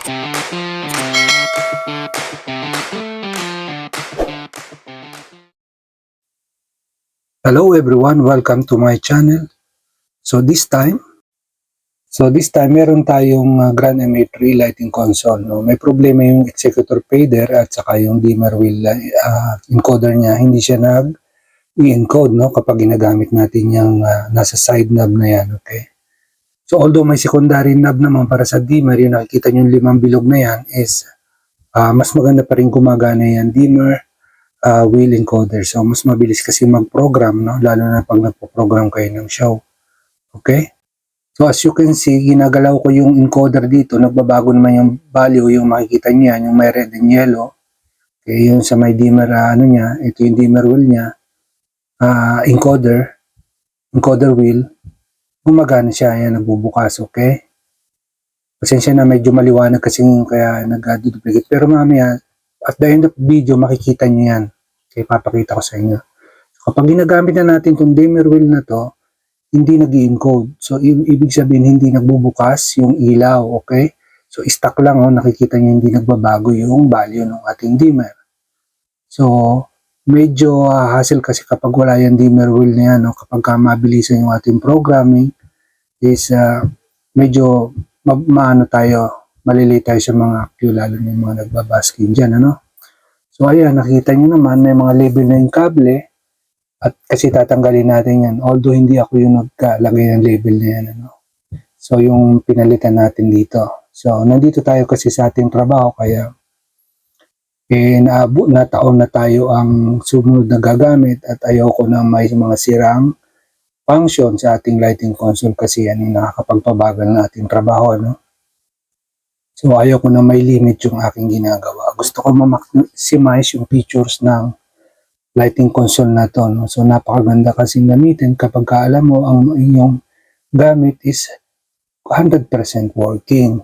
Hello everyone, welcome to my channel. So this time meron tayong Grand MA3 lighting console. No? May problema yung executor fader at saka yung dimmer wheel encoder niya. Hindi siya nag-i-encode no? Kapag ginagamit natin yung nasa side knob na yan. Okay? So although may secondary knob naman para sa dimmer, yung nakikita nyo yung 5 bilog na yan is mas maganda pa rin gumagana yan dimmer wheel encoder. So, mas mabilis kasi mag-program, no? Lalo na pag nagpo-program kayo ng show. Okay? So, as you can see, ginagalaw ko yung encoder dito. Nagbabago naman yung value, yung makikita niya, yung may red and yellow. Okay, yung sa may dimmer, niya, ito yung dimmer wheel niya. Encoder wheel. Gumagana siya, yan, nagbubukas, okay? Pasensya na, medyo maliwanag kasi kaya nag-duplicate. Pero mamaya, at the end of the video, makikita niyo yan. Okay, papakita ko sa inyo. Kapag ginagamit na natin itong dimmer wheel na to, hindi nag-i-encode. So, ibig sabihin, hindi nagbubukas yung ilaw, okay? So, stuck lang, nakikita niyo hindi nagbabago yung value ng ating dimmer. So, medyo hassle kasi kapag wala yung dimmer wheel na yan, kapag mabilisan yung ating programming, is medyo malilate tayo sa mga active, lalo na yung mga nagbabasking dyan, So, ayan, nakita nyo naman, may mga label na yung kable, at kasi tatanggalin natin yan, although hindi ako yung nagkalagay ng label na yan, So, yung pinalitan natin dito. So, nandito tayo kasi sa ating trabaho, kaya naabot na taon na tayo ang sumunod na gagamit, at ayaw ko na may mga sirang function sa ating lighting console kasi yan yung nakakapagpabagal na ating trabaho, So, ayaw ko na may limit yung aking ginagawa. Gusto ko ma-maximize yung features ng lighting console na to. So, napakaganda kasi gamitin kapag alam mo ang inyong gamit is 100% working.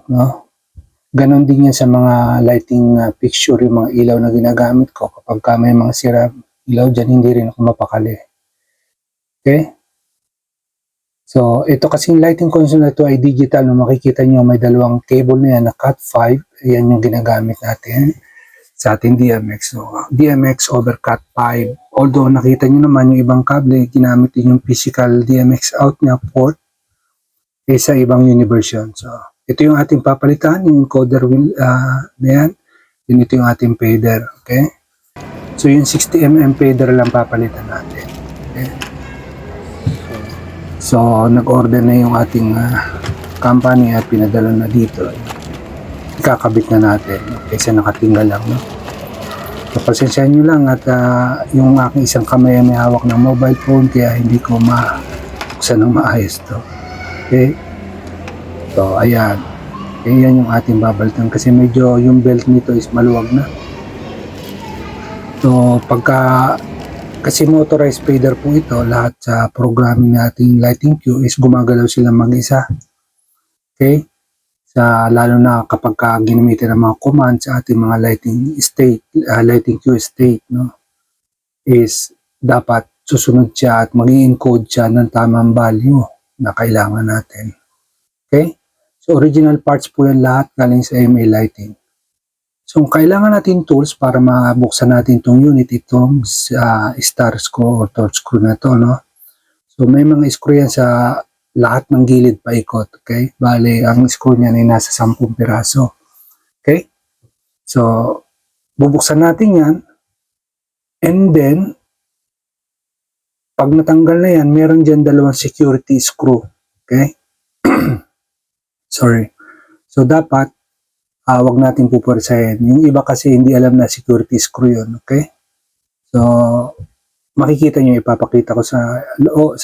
Ganon din yan sa mga lighting fixture, yung mga ilaw na ginagamit ko. Kapag may mga sira ilaw dyan, hindi rin ako mapakali. Okay? So, ito kasing lighting console na ito ay digital. Makikita nyo may dalawang cable na yan na Cat5. Ayan yung ginagamit natin sa ating DMX. So, DMX over Cat5. Although nakita nyo naman yung ibang kable, ginamit din yung physical DMX out niya port sa ibang universion. So, ito yung ating papalitan, yung encoder wheel na yan. Yun, ito yung ating fader. Okay? So, yung 60mm fader lang papalitan natin. Okay? So, nag-order na yung ating company at pinadala na dito. Ikakabit na natin kaysa nakatinggal lang. So, pasensyahan nyo lang at yung aking isang kamay ay may hawak ng mobile phone kaya hindi ko mabuksan ng maayos to. Okay? So, ayan. Ayan yung ating babalitan kasi medyo yung belt nito is maluwag na. So, kasi motorized fader po ito, lahat sa programming nating lighting queue is gumagalaw sila mag-isa. Okay? Lalo na kapag ginamitin ng mga command sa ating mga lighting queue state, is dapat susunod siya at mag-i-encode siya ng tamang value na kailangan natin. Okay? So, original parts po yan lahat galing sa MA Lighting. So, kailangan natin tools para mabuksan natin itong unit, itong star screw or torch screw na to, So, may mga screw yan sa lahat ng gilid paikot, okay? Bale, ang screw niyan ay nasa 10 piraso, okay? So, bubuksan natin yan, and then, pag natanggal na yan, meron dyan dalawang security screw, okay? Sorry. So, dapat, wag natin pupursahin. Yung iba kasi hindi alam na security screw yun, okay? So, makikita nyo, ipapakita ko sa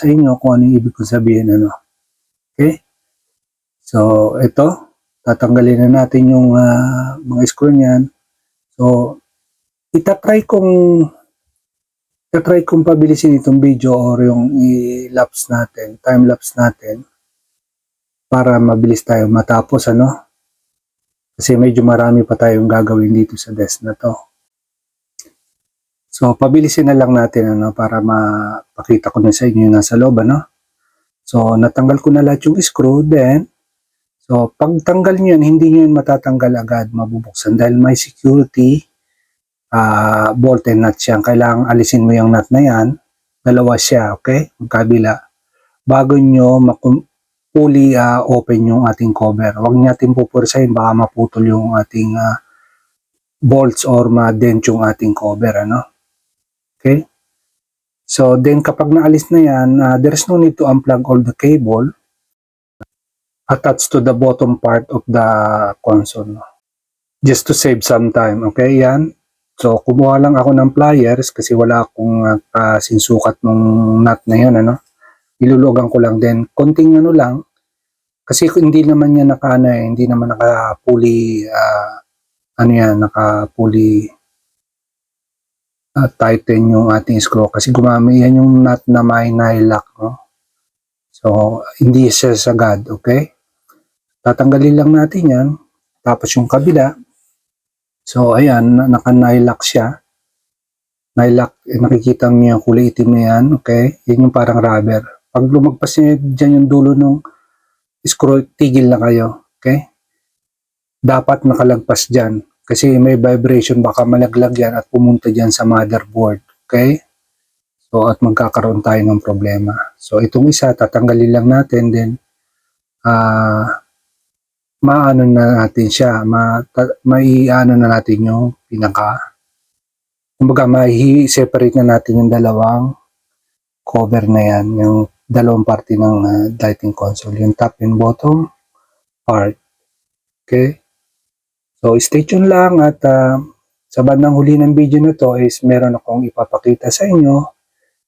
inyo kung ano yung ibig kong sabihin, Okay? So, ito, tatanggalin na natin yung mga screw niyan. So, itatry kong pabilisin itong video or yung time-lapse natin para mabilis tayo matapos, Kasi medyo marami pa tayong gagawin dito sa desk na to. So, pabilisin na lang natin para mapakita ko na sa inyo yung nasa loob. So, natanggal ko na lahat yung screw. Then, So, pag tanggal nyo yan, hindi nyo yan matatanggal agad, mabubuksan dahil may security bolt and nut yan. Kailangan alisin mo yung nut na yan. Dalawa siya, okay? Magkabila. Bago nyo fully open yung ating cover. Huwag natin pupursahin, baka maputol yung ating bolts or ma-dent yung ating cover, ano? Okay? So, then kapag naalis na yan, there's no need to unplug all the cable attached to the bottom part of the console. Just to save some time, okay? Yan. So, kumuha lang ako ng pliers kasi wala akong sinsukat ng nut na yun, ano? Ilulugan ko lang din. Konting ano lang, kasi hindi naman yan hindi naman naka-fully, naka-fully tighten yung ating screw. Kasi gumamit yan yung nut na may lock, no? So, hindi siya sagad, okay? Tatanggalin lang natin yan. Tapos yung kabila, so ayan, naka-nylock siya. Nylock, nakikita niyo yung kulay itim na yan, okay? Yan yung parang rubber. Pag lumagpas niya dyan yung dulo ng screw, tigil na kayo, okay? Dapat nakalagpas dyan. Kasi may vibration, baka malaglag yan at pumunta dyan sa motherboard, okay? So, at magkakaroon tayo ng problema. So, itong isa, tatanggalin lang natin, then, maano na natin siya, maiano na natin yung kumbaga separate na natin yung dalawang cover na yan, yung dalawang parte ng lighting console, yung top and bottom part. Okay? So, stay tuned lang at sa bandang huli ng video na to is meron akong ipapakita sa inyo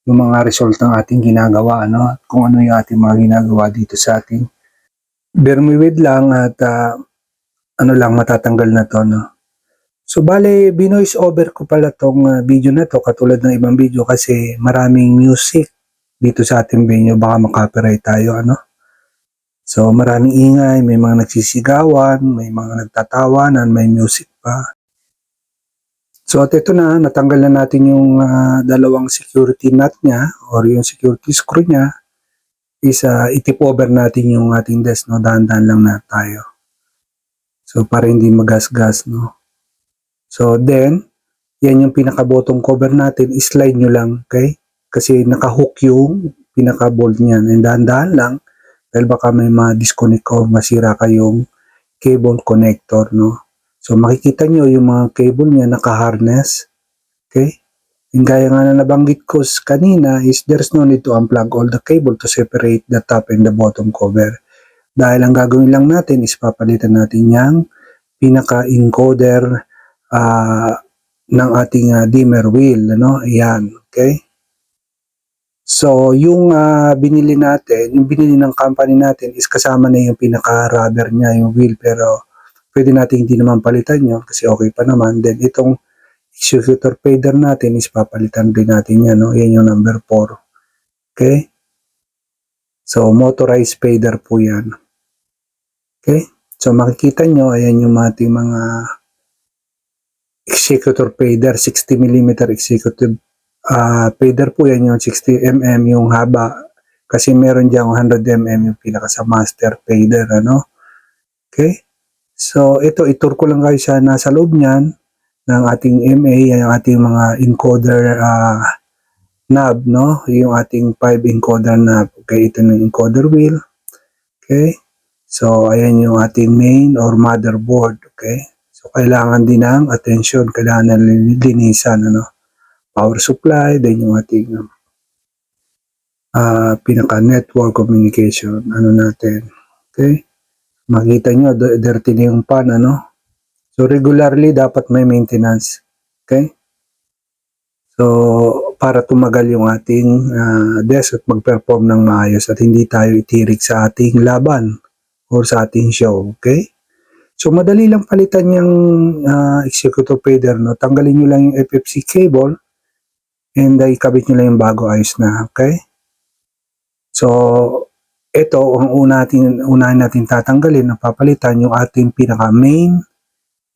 yung mga result ng ating ginagawa, ano? At kung ano yung ating mga ginagawa dito sa ating bear me with lang at matatanggal na to, no? So, bale, binoise over ko pala tong video na to katulad ng ibang video kasi maraming music dito sa ating venue, baka makopyright tayo, ano? So, maraming ingay, may mga nagsisigawan, may mga nagtatawanan, may music pa. So, at ito na, natanggal na natin yung dalawang security nut niya or yung security screw niya. Is itip over natin yung ating desk, no? Dahan-dahan lang na tayo. So, para hindi magasgas, no? So, then, yan yung pinaka-bottom cover natin, slide nyo lang, okay? Kasi naka-hook yung pinaka-bolt niyan. And dahan-dahan lang, dahil baka may ma-disconnect o masira kayong cable connector, no? So, makikita nyo yung mga cable niya naka-harness, okay? Yung gaya nga na nabanggit ko kanina is there's no need to unplug all the cable to separate the top and the bottom cover. Dahil ang gagawin lang natin is papalitan natin yung pinaka-encoder ng ating dimmer wheel, ano? Ayan, okay? So, yung binili natin, yung binili ng company natin is kasama na yung pinaka-rubber niya, yung wheel, pero pwede natin hindi naman palitan yun kasi okay pa naman. Then, itong executor fader natin is papalitan din natin yan, no? Yan yung number 4. Okay? So, motorized fader po yan. Okay? So, makikita nyo, ayan yung ating mga executor fader, 60mm executive fader po yan, yung 60mm yung haba. Kasi meron dyan 100mm yung pinaka sa master fader, ano? Okay? So, ito, itur ko lang kayo sa nasa loob niyan ng ating MA, yung ating mga encoder knob, no? Yung ating 5 encoder knob. Okay, ito ng encoder wheel. Okay? So, ayan yung ating main or motherboard. Okay? So, kailangan din ng attention, kailangan na linisan, ano? Power supply, then yung ating pinaka-network communication, ano natin. Okay? Makita nyo, dirty na yung pan, ano? So, regularly, dapat may maintenance. Okay? So, para tumagal yung ating desk at mag-perform ng maayos at hindi tayo itirik sa ating laban or sa ating show. Okay? So, madali lang palitan yung executor fader, no? Tanggalin nyo lang yung FFC cable and ikabit nyo lang yung bago, ayos na. Okay? So, ito, ang unahin natin tatanggalin, napapalitan yung ating pinaka-main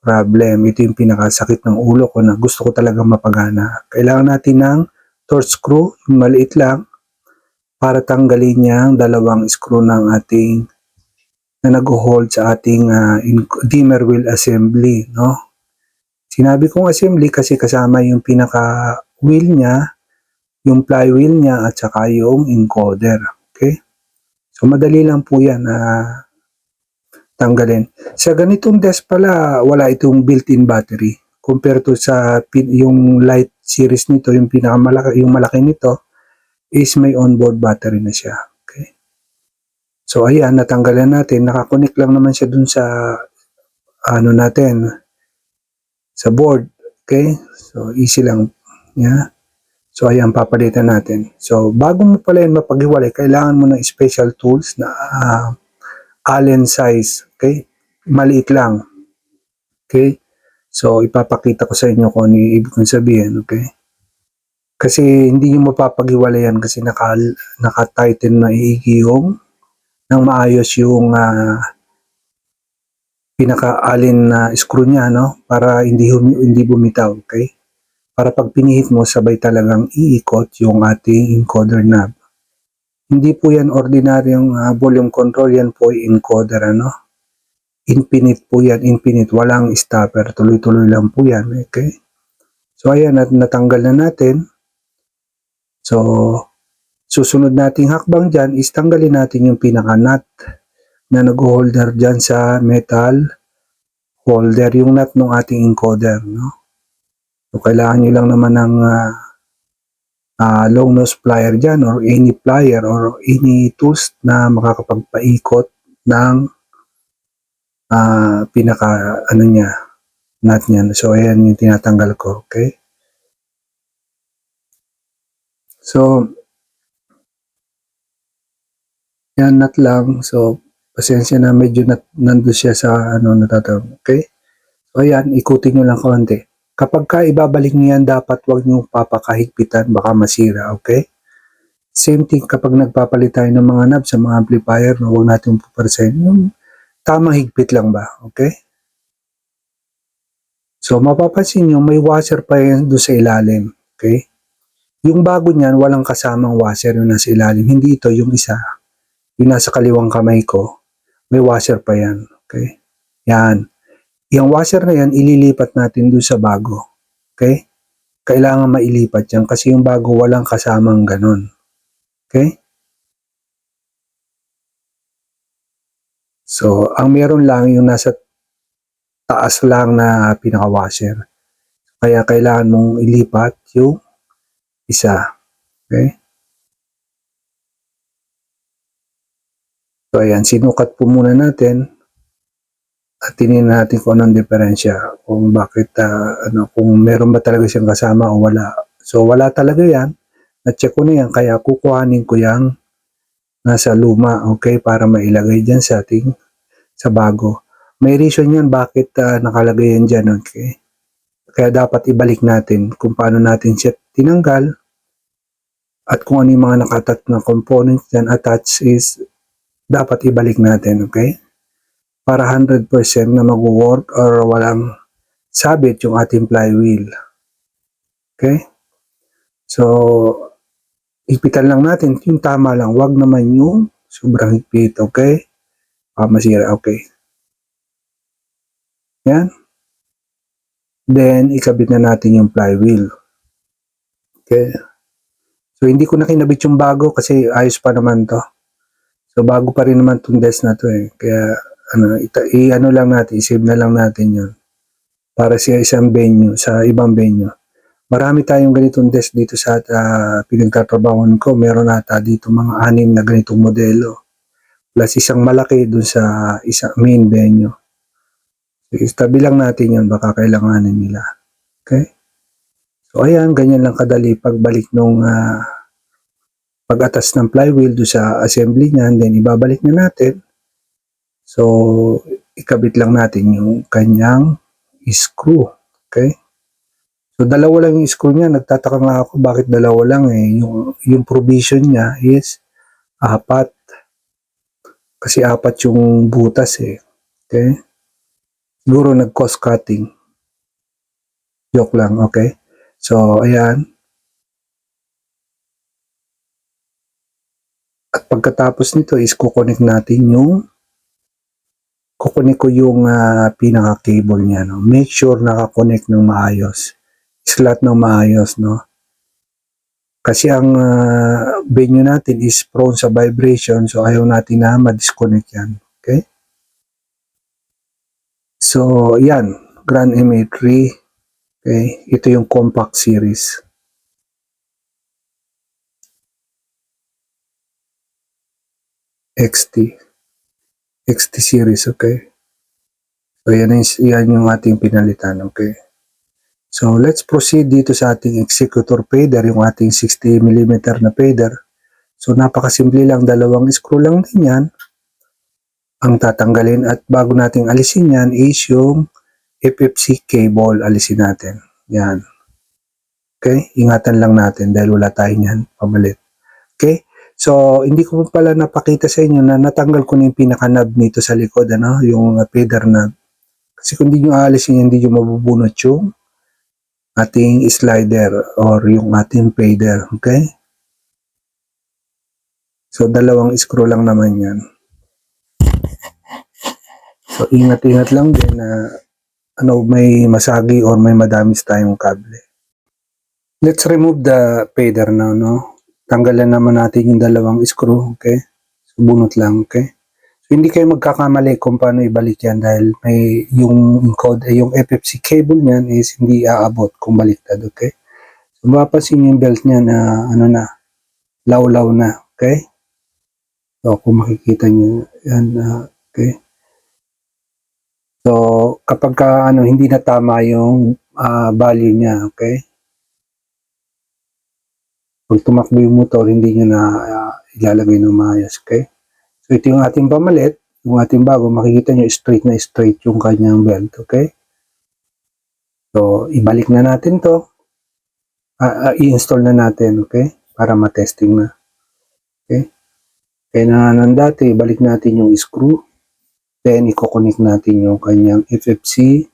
problem. Ito yung pinakasakit ng ulo ko na gusto ko talagang mapagana. Kailangan natin ng torch screw, yung maliit lang, para tanggalin yung dalawang screw ng ating na nag-hold sa ating dimmer wheel assembly, no? Sinabi kong assembly kasi kasama yung pinaka wheel niya, yung flywheel niya at saka yung encoder. Okay? So madali lang po yan tanggalin. Sa ganitong desk pala, wala itong built-in battery. Compare to sa yung light series nito, yung pinakamalaki, yung malaki nito is may onboard battery na siya. Okay? So ayan, natanggalan natin. Nakakonect lang naman siya dun sa ano natin, sa board. Okay? So easy lang. Yeah. So ayan, papalitan natin. So bago mo pala yun mapaghiwalay, kailangan mo ng special tools na Allen size. Okay? Maliit lang. Okay? So ipapakita ko sa inyo kung ano yung ibig kong sabihin. Okay? Kasi hindi nyo mapapaghiwalayan kasi naka-tighten na iigiyong nang maayos yung pinaka-allen na screw niya, no? Para hindi bumitaw. Okay? Para pag pinihit mo, sabay talagang iikot yung ating encoder knob. Hindi po yan ordinaryong volume control, yan po ay encoder, ano? Infinite po yan, infinite. Walang stopper, tuloy-tuloy lang po yan, okay? So ayan, at natanggal na natin. So, susunod nating hakbang dyan is tanggalin natin yung pinaka-nut na nag-holder dyan sa metal holder, yung nut ng ating encoder, no? So, kailangan nyo lang naman ng long nose plier dyan or any plier or any tools na makakapagpaikot ng pinaka ano niya, nut niya. So ayan yung tinatanggal ko, okay? So yan, nut lang. So pasensya na, medyo nandun siya sa ano natatawag, okay? So ayan, ikutin nyo lang konti. Kapag ka ibabalik nyo yan, dapat wag nyo papakahigpitan, baka masira, okay? Same thing kapag nagpapalit tayo ng mga knob sa mga amplifier, no, huwag natin puparsahin. Yung tamang higpit lang ba, okay? So mapapansin nyo, may washer pa yan doon sa ilalim, okay? Yung bago niyan, walang kasamang washer yung nasa ilalim. Hindi ito, yung isa, yung nasa kaliwang kamay ko, may washer pa yan, okay? Yan. Yung washer na yan, ililipat natin doon sa bago, okay? Kailangan mailipat yan kasi yung bago walang kasamang ganun, okay? So, ang meron lang yung nasa taas lang na pinaka-washer. Kaya kailangan mong ilipat yung isa. Okay? So, ayan. Sinukat po muna natin at tingnan natin kung anong diferensya. Kung bakit, kung meron ba talaga siyang kasama o wala. So, wala talaga yan. Na-check ko na yan. Kaya kukuhanin ko yung nasa luma. Okay? Para mailagay dyan sa bago. May reason yan bakit nakalagay yan dyan. Okay? Kaya dapat ibalik natin kung paano natin siya tinanggal at kung ano yung mga nakatat na components dyan attached is dapat ibalik natin, okay? Para 100% na mag-work or walang sabit yung ating flywheel. Okay? So, higpitan lang natin yung tama lang. Wag naman yung sobrang higpit, okay? Masira, okay? Yan. Then, ikabit na natin yung flywheel. Okay? So, hindi ko na kinabit yung bago kasi ayos pa naman to. So, bago pa rin naman itong desk na to eh. Kaya, ano lang natin, i-save na lang natin yun. Para sa isang venue, sa ibang venue. Marami tayong ganitong desk dito sa pinagtatrabahoan ko. Meron ata dito mga 6 na ganitong modelo. Plus isang malaki dun sa isang main venue. So, tabi lang natin yun, baka kailanganin nila. Okay? So, ayan, ganyan lang kadali pagbalik nung pag-atas ng flywheel do sa assembly niyan, then ibabalik na natin. So, ikabit lang natin yung kanyang screw. Okay? So, dalawa lang yung screw niya. Nagtataka nga ako bakit dalawa lang eh. Yung provision niya is 4. Kasi 4 yung butas eh. Okay? Siguro nag-cost cutting. Joke lang, okay? So, ayan. At pagkatapos nito is kukonek natin yung kukunik ko yung pinaka-cable niya, no? Make sure nakakonect ng maayos. Slot ng maayos, no? Kasi ang venue natin is prone sa vibration, so ayaw natin na ma-disconnect yan. Okay? So, yan. Grand MA3. Okay? Ito yung compact series. XT series, okay? So, yan yung ating pinalitan, okay? So, let's proceed dito sa ating executor fader, yung ating 60mm na fader. So, napakasimple lang, dalawang screw lang din yan ang tatanggalin, at bago nating alisin yan is yung FFC cable, alisin natin. Yan. Okay? Ingatan lang natin dahil wala tayo yan pamalit. Okay? So, hindi ko pala napakita sa inyo na natanggal ko na yung pinaka-knob nito sa likod, ano? Yung fader knob. Kasi kung hindi nyo aalisin yan, hindi nyo mabubunot yung ating slider or yung ating fader. Okay? So, dalawang screw lang naman yan. So, ingat-ingat lang din na may masagi or may madamis tayong kable. Let's remove the fader now, no? Tanggalan naman natin yung dalawang screw, okay? So, bunot lang, okay? So, hindi kayo magkakamali kung paano ibalik yan dahil may yung encode, yung FFC cable niyan is hindi aabot kung baliktad, okay? So, mapapansin yung belt niya na, law-law na, okay? So, kung makikita nyo, yan, okay? So, kapag hindi na tama yung value niya, okay? Pag tumakbo yung motor, hindi nyo na ilalagay ng maayos, okay? So, ito yung ating pamalit, yung ating bago, makikita nyo straight na straight yung kanyang belt, okay? So, ibalik na natin to. I-install na natin, okay? Para matesting na. Okay? Kaya na ng dati, ibalik natin yung screw. Then, i-connect natin yung kanyang FFC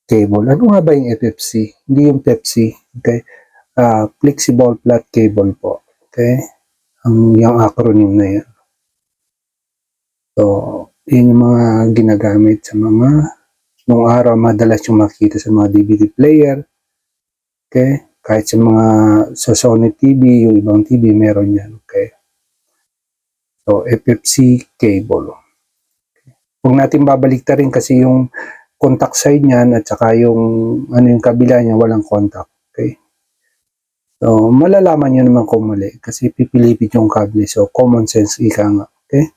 cable. Ano nga ba yung FFC? Hindi yung Pepsi, okay? Flexible flat cable po. Okay? Yung acronym na yan. So, yun yung mga ginagamit sa nung araw, madalas yung makita sa mga DVD player. Okay? Kahit sa Sony TV, yung ibang TV, meron yan. Okay? So, FFC cable. Okay. Huwag natin babaliktarin kasi yung contact side niyan at saka yung kabila niya, walang contact. Okay? So, malalaman nyo naman kung mali kasi pipilipit yung kable. So, common sense ika nga. Okay?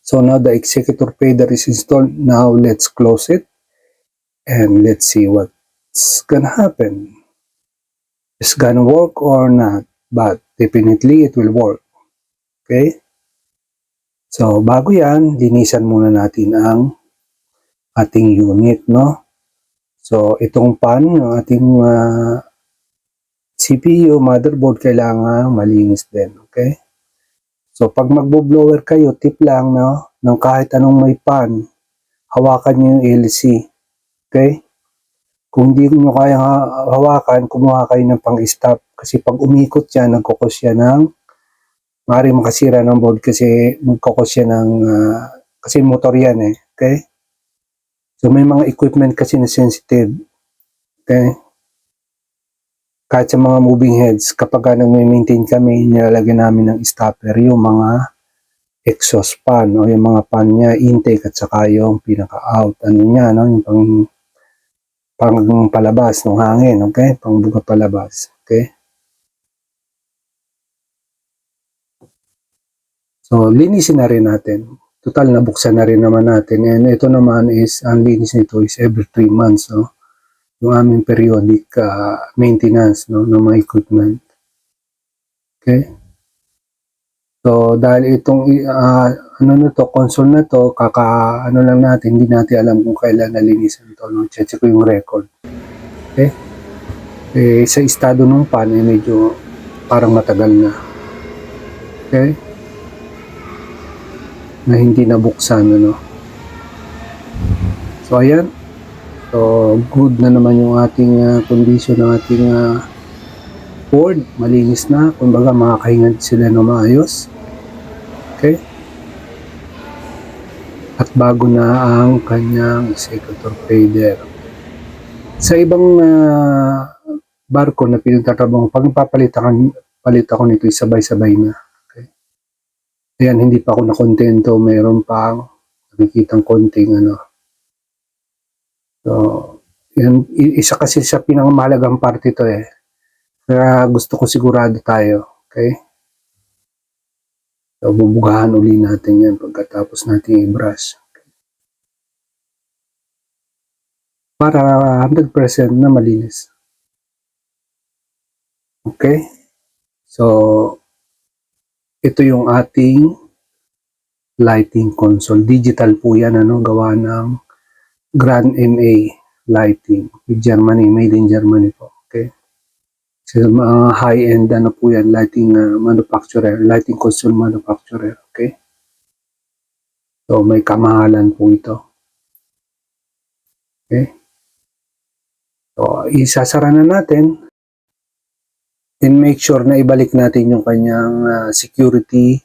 So, now the executor fader is installed. Now, let's close it. And let's see what's gonna happen. It's gonna work or not. But, definitely, it will work. Okay? So, bago yan, linisan muna natin ang ating unit, no? So, itong pan, yung ating CPU, motherboard, kailangan malinis din, okay? So, pag magbo-blower kayo, tip lang, no? Ng kahit anong may pan, hawakan nyo yung LC, okay? Kung hindi nyo kaya hawakan, kumuha kayo ng pang-stop. Kasi pag umikot yan, nagkukos yan ng, maaaring makasira ng board kasi magkukos yan ng, kasi motor yan eh, okay? So, may mga equipment kasi na sensitive, okay? Kahit sa mga moving heads, kapag nag-maintain kami, nilalagyan namin ng stopper yung mga exhaust fan o yung mga fan niya, intake at saka yung pinaka-out. Niya, no? Yung pang palabas ng hangin, okay? Pangbuga palabas, okay? So, linisin na rin natin. Total, nabuksan na rin naman natin. And ito naman is, ang linis nito is every 3 months, no? Yung aming periodic maintenance, no, ng mga equipment. Okay? So, dahil itong console na to, lang natin, hindi natin alam kung kailan nalinisan to, no? Check ko yung record. Okay? Sa estado ng pan, medyo parang matagal na. Okay? Na hindi nabuksan, ano? So, ayan. So, good na naman yung ating condition ng ating board. Malinis na. Kumbaga, makakahinga sila na maayos. Okay? At bago na ang kanyang executor fader. Sa ibang barko na pinagtatrabaho, pag palit ako nito, sabay-sabay na. Okay. Ayan, hindi pa ako nakontento, meron pang nakikitang konting ano. So, yan, isa kasi sa pinakamahalagang parte ito eh. Kaya gusto ko sigurado tayo. Okay? So, bubugahan uli natin yan pagkatapos natin i-brush. Para 100% na malinis. Okay? So, ito yung ating lighting console. Digital po yan, ano, gawa ng Grand MA Lighting. Germany, made in Germany po. Okay? So, high-end ano po yan, lighting manufacturer, lighting console manufacturer. Okay? So, may kamahalan po ito. Okay? So, isasara na natin and make sure na ibalik natin yung kanyang security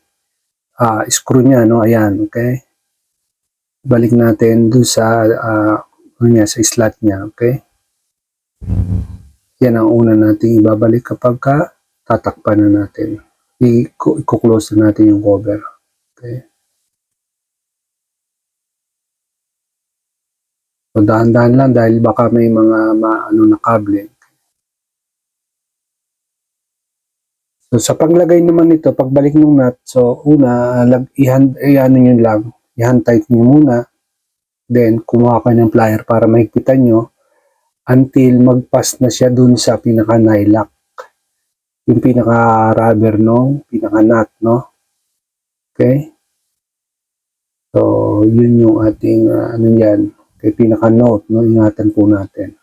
screw niya, no? Ayan, okay? Balik natin doon sa sa slot niya, okay? Yan ang una natin ibabalik kapag tatakpan na natin. I-close na natin yung cover. Okay? So, dahan-dahan lang dahil baka may mga na kable. So, sa paglagay naman nito, pagbalik ng nut, so una, i-hand tight nyo muna. Then, kumuha kayo ng plier para mahigpitan nyo until mag-pass na siya dun sa pinaka-nylock. Yung pinaka-rubber no, pinaka-nut, no? Okay? So, yun yung ating, yan, kay pinaka-note, no? Ingatan po natin.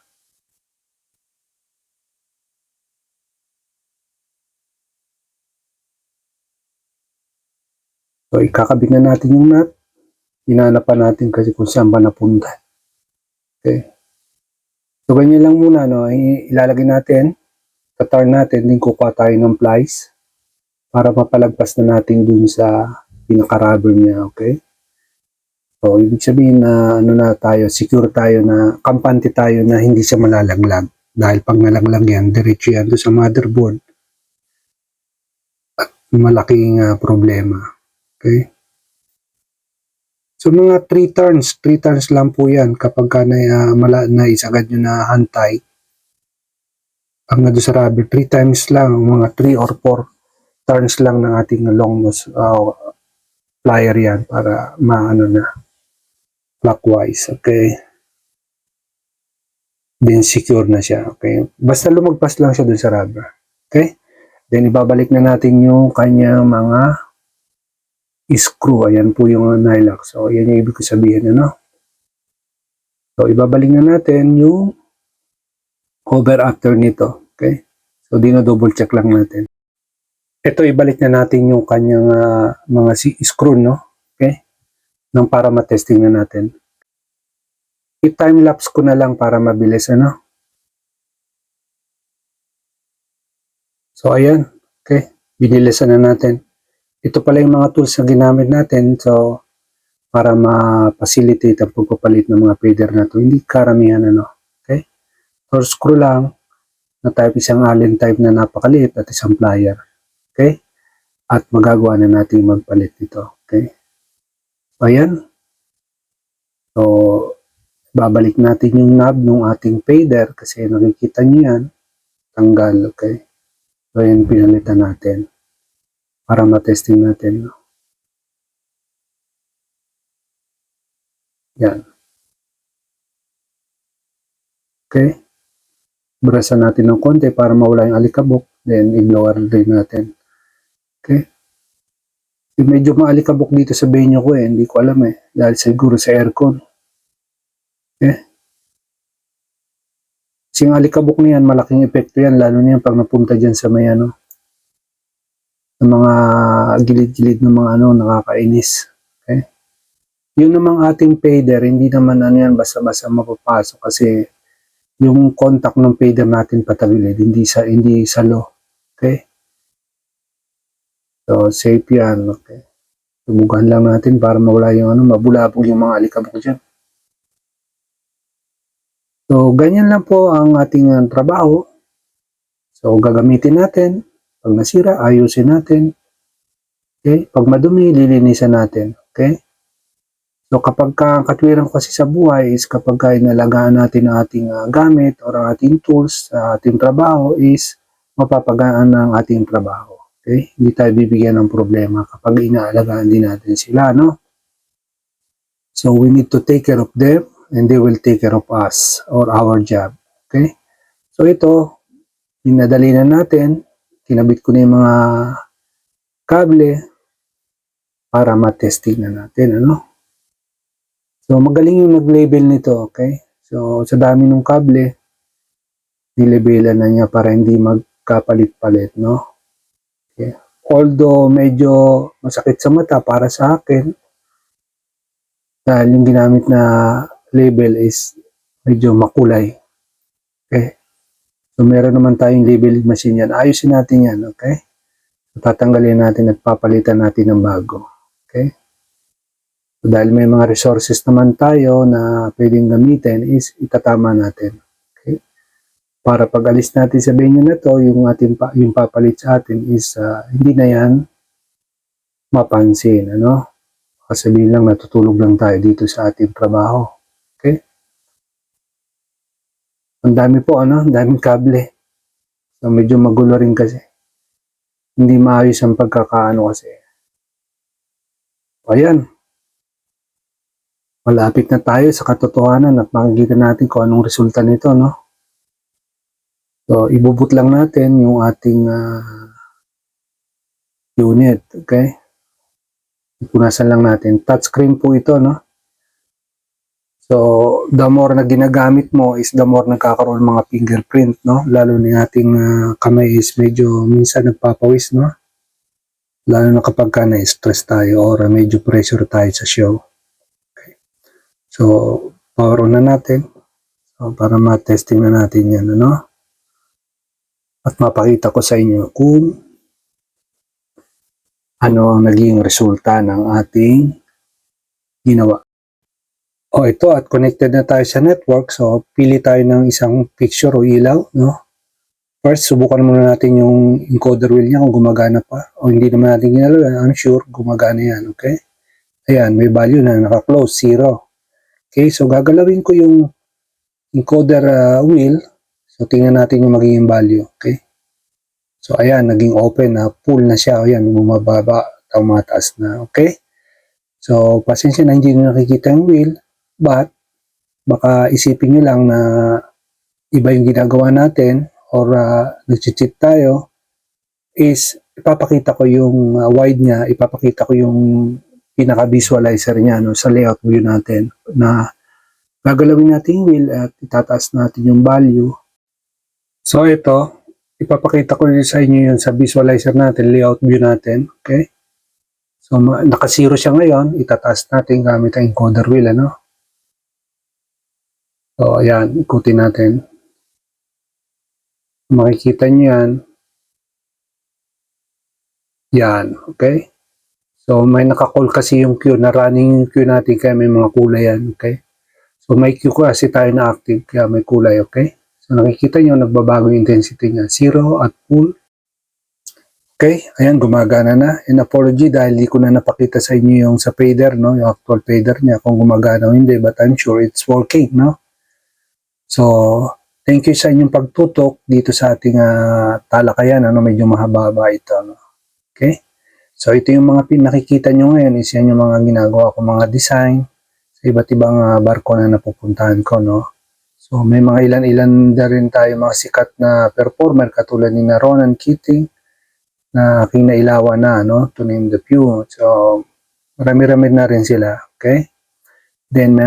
So, ikakabit na natin yung nut. Hinanapan natin kasi kung saan ba napunta. Okay? So, ganyan lang muna, no? Ilalagay natin, taturn natin, din kukuha tayo ng plies para mapalagpas na natin dun sa pinaka-rubber niya, okay? So, ibig sabihin na secure tayo na, kampante tayo na hindi siya malalaglag. Dahil pag nalaglag yan, diretso yan doon sa motherboard. At malaking problema. Okay? So, mga 3 turns lang po yan kapag naisagad nyo na hand tight. Ang doon sa rubber, 3 times lang, mga 3 or 4 turns lang ng ating long nose plier yan para maano na clockwise, okay? Then secure na siya, okay? Basta lumagpas lang siya dun sa rubber, okay? Then ibabalik na natin yung kanyang mga screw. Ayan po yung nylock. So, ayan yung ibig ko sabihin, ano? So, ibabalik na natin yung cover after nito, okay? So, dino-double check lang natin. Ito, ibalik na natin yung kanyang mga screw, no? Okay? Nang para matesting na natin. I-time-lapse ko na lang para mabilis, ano? So, ayan. Okay? Binilisan na natin. Ito pala yung mga tools na ginamit natin. So, para ma-facilitate ang pagpapalit ng mga feeder na to. Hindi karamihan, ano? Okay? Or screw lang na type, isang Allen type na napakaliit at isang plier. Okay? At magagawa na natin magpalit nito. Okay? So, ayan. So, babalik natin yung knob ng ating fader kasi nakikita nyo yan. Tanggal, okay? So, ayan, pinalitan natin para matesting natin. No? Yan. Okay? Brasan natin ng konti para mawala yung alikabok. Then, i-blower drain natin. Okay? Medyo maalikabok dito sa venue ko eh. Hindi ko alam eh. Dahil siguro sa aircon. Okay? Kasi yung alikabok niyan, malaking epekto yan. Lalo niyan pag napunta dyan sa may ano. Sa mga gilid-gilid ng mga ano, nakakainis. Okay? Yung namang ating fader, hindi naman ano yan, basta-basta mapapasok kasi yung contact ng fader natin patagilid, hindi sa low. Okay? So, safe yan. Okay? Subukan lang natin para mawala yung mabulabog yung mga alikabok dyan. So, ganyan lang po ang ating trabaho. So, gagamitin natin. Pag nasira, ayusin natin. Okay? Pag madumi, lilinisan natin. Okay? So, kapag katwiran kasi sa buhay is kapag inalagaan natin ang ating gamit or ang ating tools sa ating trabaho is mapapagaan ng ating trabaho. Okay? Hindi tayo bibigyan ng problema kapag inaalagaan din natin sila, no? So, we need to take care of them and they will take care of us or our job. Okay? So, ito, pinadali na natin. Kinabit ko na yung mga kable para matesting na natin, ano? So, magaling yung nag-label nito, okay? So, sa dami ng kable, nilabelan na niya para hindi magkapalit-palit, no? Okay. Although, medyo masakit sa mata para sa akin, dahil yung ginamit na label is medyo makulay. Okay? So, meron naman tayong labeling machine yan. Ayusin natin yan, okay? So, tatanggalin natin at papalitan natin ng bago. Okay? So, dahil may mga resources naman tayo na pwedeng gamitin is itatama natin. Okay? Para pag alis natin sa venue na to, yung papalit sa atin is hindi na yan mapansin, ano? Sabihin lang natutulog lang tayo dito sa ating trabaho. Okay? Ang dami po, ang daming kable. So, medyo magulo rin kasi. Hindi maayos ang pagkakaano kasi. Ayan. Malapit na tayo sa katotohanan at makikita natin kung anong resulta nito, no? So, ibubut lang natin yung ating unit, okay? Punasan lang natin. Touchscreen po ito, no? So, the more na ginagamit mo is the more nagkakaroon mga fingerprint, no? Lalo na ating kamay is medyo minsan nagpapawis, no? Lalo na kapag na-stress tayo or medyo pressure tayo sa show. Okay. So, power on na natin. So, para ma-testing na natin yan, ano? At mapakita ko sa inyo kung ano ang naging resulta ng ating ginawa. O ito, at connected na tayo sa network. So, pili tayo ng isang picture o ilaw, no? First, subukan muna natin yung encoder wheel niya kung gumagana pa. O hindi naman natin ginalaw, I'm sure gumagana yan, okay? Ayan, may value na naka-close, 0. Okay, so gagalawin ko yung encoder wheel. So, tingnan natin yung magiging value, okay? So, ayan, naging open na, full na siya. Ayan, bumababa, tumataas na, okay? So, pasensya na hindi nyo nakikita yung wheel, but baka isipin nyo lang na iba yung ginagawa natin or nag-cheat tayo is ipapakita ko yung wide niya, ipapakita ko yung pinaka-visualizer niya no, sa layout view natin na gagalawin natin yung wheel at itataas natin yung value. So, ito, ipapakita ko sa inyo yun sa visualizer natin, layout view natin, okay? So, naka-0 siya ngayon, itataas natin gamit ang encoder wheel, ano? So, ayan, ikutin natin. Makikita nyo yan. Yan, okay? So, may naka-call kasi yung queue, na running yung queue natin, kaya may mga kulay yan, okay? So, may queue kasi tayo na active, kaya may kulay, okay? So, nakikita nyo, nagbabago yung intensity niya. 0 at full. Okay, ayan, gumagana na. And apology dahil di ko na napakita sa inyo yung sa fader, no? Yung actual fader niya, kung gumagana o hindi. But I'm sure it's working, no? So, thank you sa inyong pagtutok dito sa ating talakayan, ano? Medyo mahaba-haba ito, no? Okay? So, ito yung mga nakikita nyo ngayon is yan yung mga ginagawa ko, mga design sa iba't ibang barko na napupuntahan ko, no? So, may mga ilan-ilan na rin tayo mga sikat na performer katulad ni Ronan Keating na aking nailawan na, no? To name the few. So, marami-rami na rin sila, okay? Then,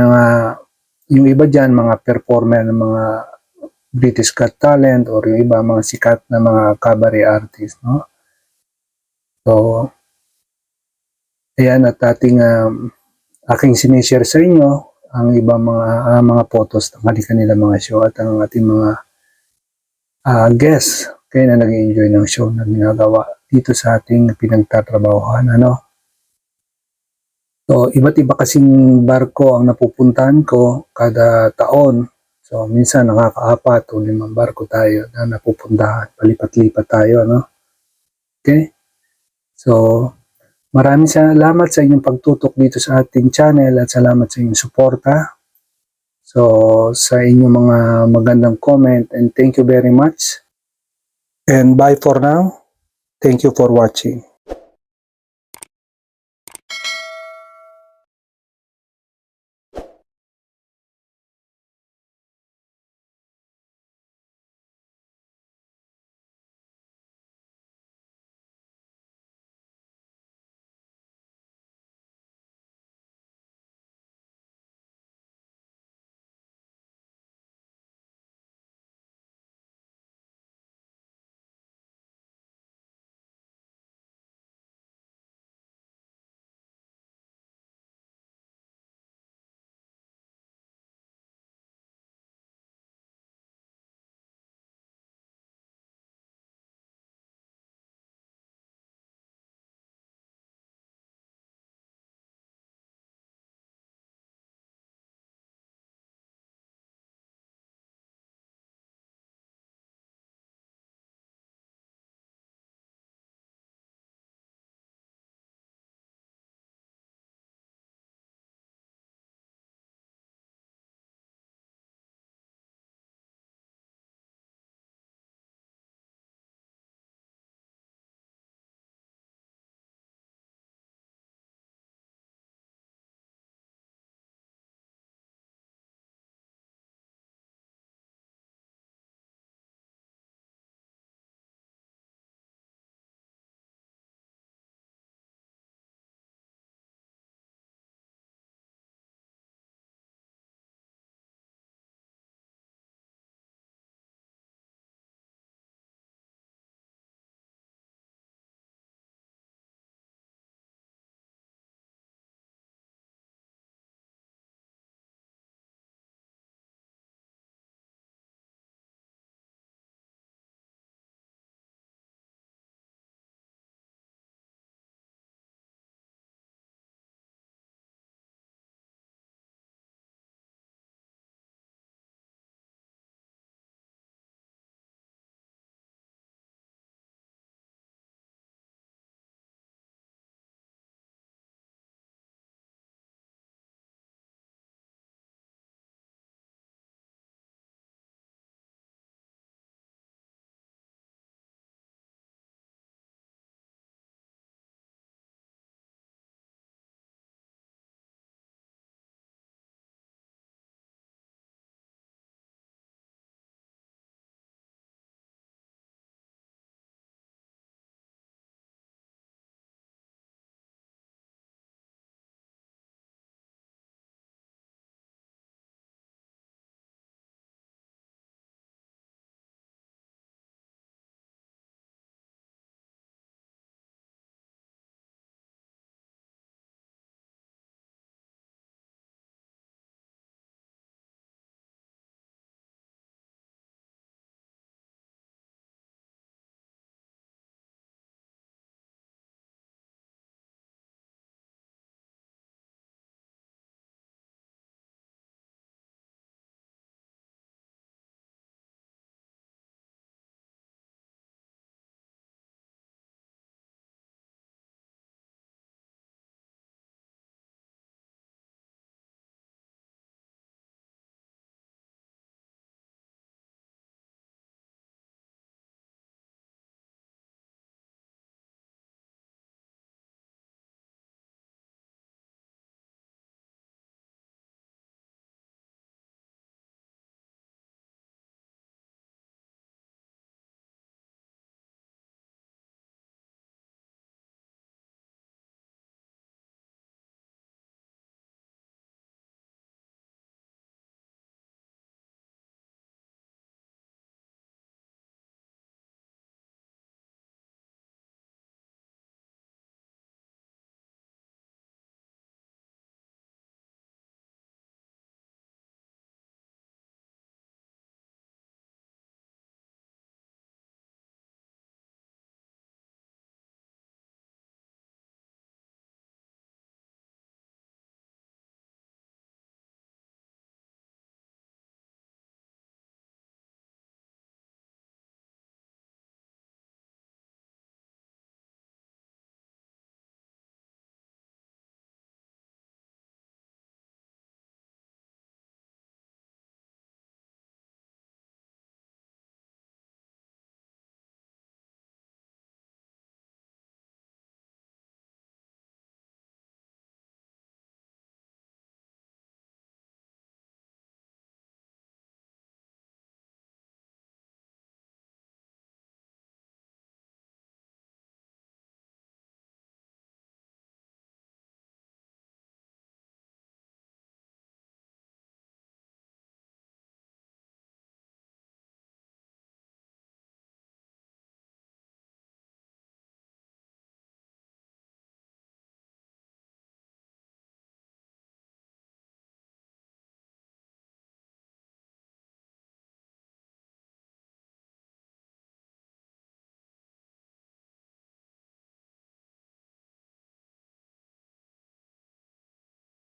yung iba dyan, mga performer ng mga British Got Talent or yung iba, mga sikat na mga cabaret artist, no? So, ayan, at aking sinishare sa inyo ang ibang mga photos ng kanila mga show at ang ating mga guests kaya na nag-enjoy ng show na ginagawa dito sa ating pinagtatrabahuhan, ano? So, iba't iba kasing barko ang napupuntahan ko kada taon. So, minsan nakaka-4 o 5 barko tayo na napupuntahan. Palipat-lipat tayo, no? Okay? So, maraming salamat sa inyong pagtutok dito sa ating channel at salamat sa inyong suporta. So, sa inyong mga magandang comment, and thank you very much. And bye for now. Thank you for watching.